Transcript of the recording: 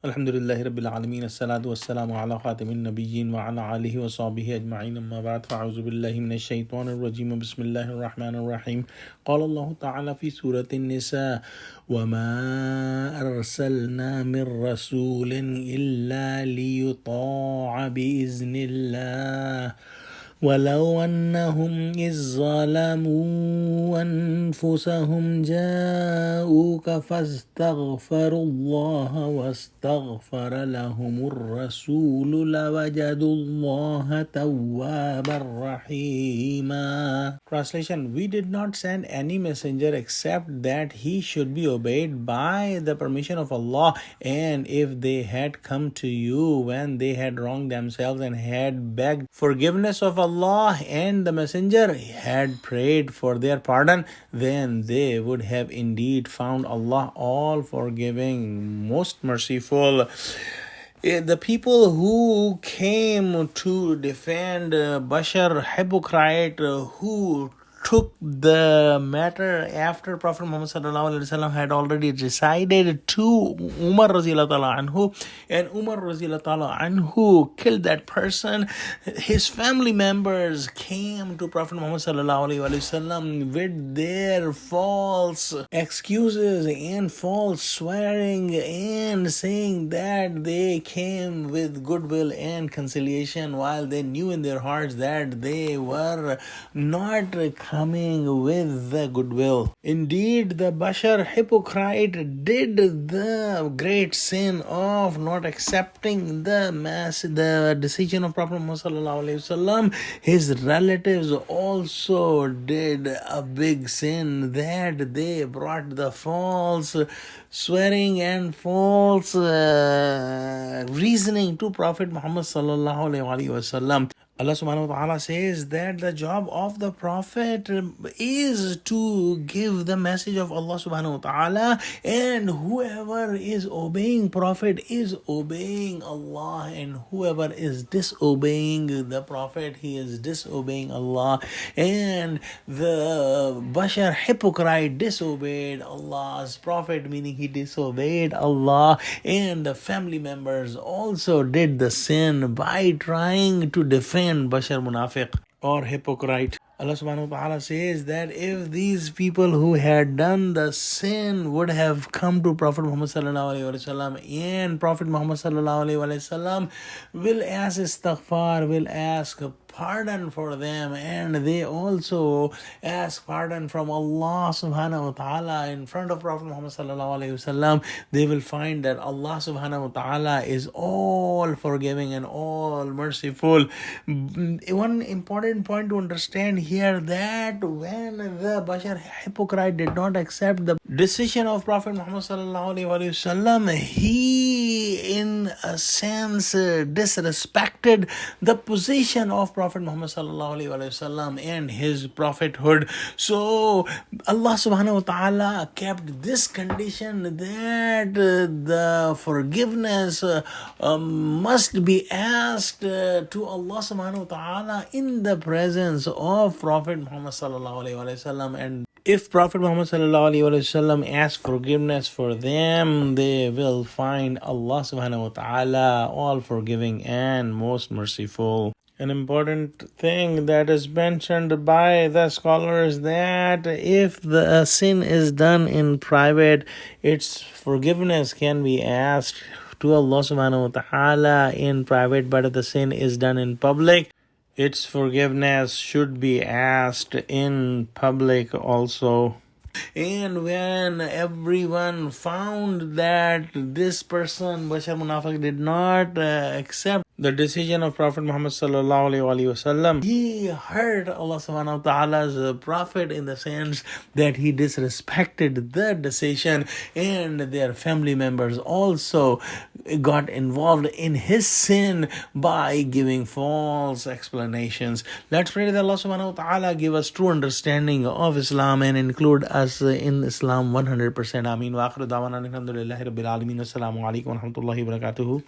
Alhamdulillahi Rabbil Alameen, As-salatu was-salamu ala khatimin nabiyyin wa ala alihi wa sahbihi ajma'in, amma ba'd, fa'auzu billahi minash shaitanir rajim, bismillahir rahmanir rahim. Qala Allah ta'ala fi Surah An-Nisa, wa ma arsalna min rasulin illa liyuta'a bi'iznillah. ولو أنهم إذ ظلموا أنفسهم جاءوك فاستغفروا الله واستغفر لهم الرسول لوجدوا الله توابا رحيما. Translation: We did not send any messenger except that he should be obeyed by the permission of Allah, and if they had come to you when they had wronged themselves and had begged forgiveness of Allah and the messenger had prayed for their pardon, then they would have indeed found Allah all forgiving, most merciful. The people who came to defend Bashar, hypocrite, who took the matter after Prophet Muhammad sallallahu alaihi wasallam had already decided to Umar radhiyallahu ta'ala anhu, and Umar radhiyallahu ta'ala anhu killed that person. His family members came to Prophet Muhammad sallallahu alaihi wasallam with their false excuses and false swearing and saying that they came with goodwill and conciliation, while they knew in their hearts that they were not coming with the goodwill. Indeed, the Bashar hypocrite did the great sin of not accepting the decision of Prophet Muhammad sallallahu alaihi wasallam. His relatives also did a big sin, that they brought the false swearing and false reasoning to Prophet Muhammad sallallahu alaihi wasallam. Allah subhanahu wa ta'ala says that the job of the Prophet is to give the message of Allah subhanahu wa ta'ala, and whoever is obeying Prophet is obeying Allah, and whoever is disobeying the Prophet, he is disobeying Allah. And the Bashar hypocrite disobeyed Allah's Prophet, meaning he disobeyed Allah, and the family members also did the sin by trying to defend Bashar Munafiq or hypocrite. Allah subhanahu wa ta'ala says that if these people who had done the sin would have come to Prophet Muhammad sallallahu alaihi wasallam, and Prophet Muhammad sallallahu alaihi wasallam will ask istighfar, will ask pardon for them, and they also ask pardon from Allah subhanahu wa ta'ala in front of Prophet Muhammad sallallahu alaihi wasallam, they will find that Allah subhanahu wa ta'ala is all forgiving and all merciful. One important point to understand here, that when the Bashar hypocrite did not accept the decision of Prophet Muhammad sallallahu alaihi wasallam, he in a sense disrespected the position of Prophet Muhammad sallallahu alaihi wasallam and his prophethood. So Allah subhanahu wa ta'ala kept this condition, that the forgiveness must be asked to Allah subhanahu wa ta'ala in the presence of Prophet Muhammad sallallahu alaihi wasallam. And if Prophet Muhammad sallallahu alaihi wasallam asks forgiveness for them, they will find Allah subhanahu wa ta'ala all forgiving and most merciful. An important thing that is mentioned by the scholars, that if the sin is done in private, its forgiveness can be asked to Allah subhanahu wa ta'ala in private, but if the sin is done in public, its forgiveness should be asked in public also. And when everyone found that this person, Bashar Munafiq, did not accept the decision of Prophet Muhammad sallallahu alaihi wasallam, he hurt Allah subhanahu wa ta'ala's Prophet in the sense that he disrespected the decision, and their family members also got involved in his sin by giving false explanations. Let's pray that Allah subhanahu wa ta'ala give us true understanding of Islam and include us in Islam 100%. Ameen. Wa akhiru da'wana alhamdulillahi rabbil alameen. Assalamu alaikum wa rahmatullahi wa barakatuhu.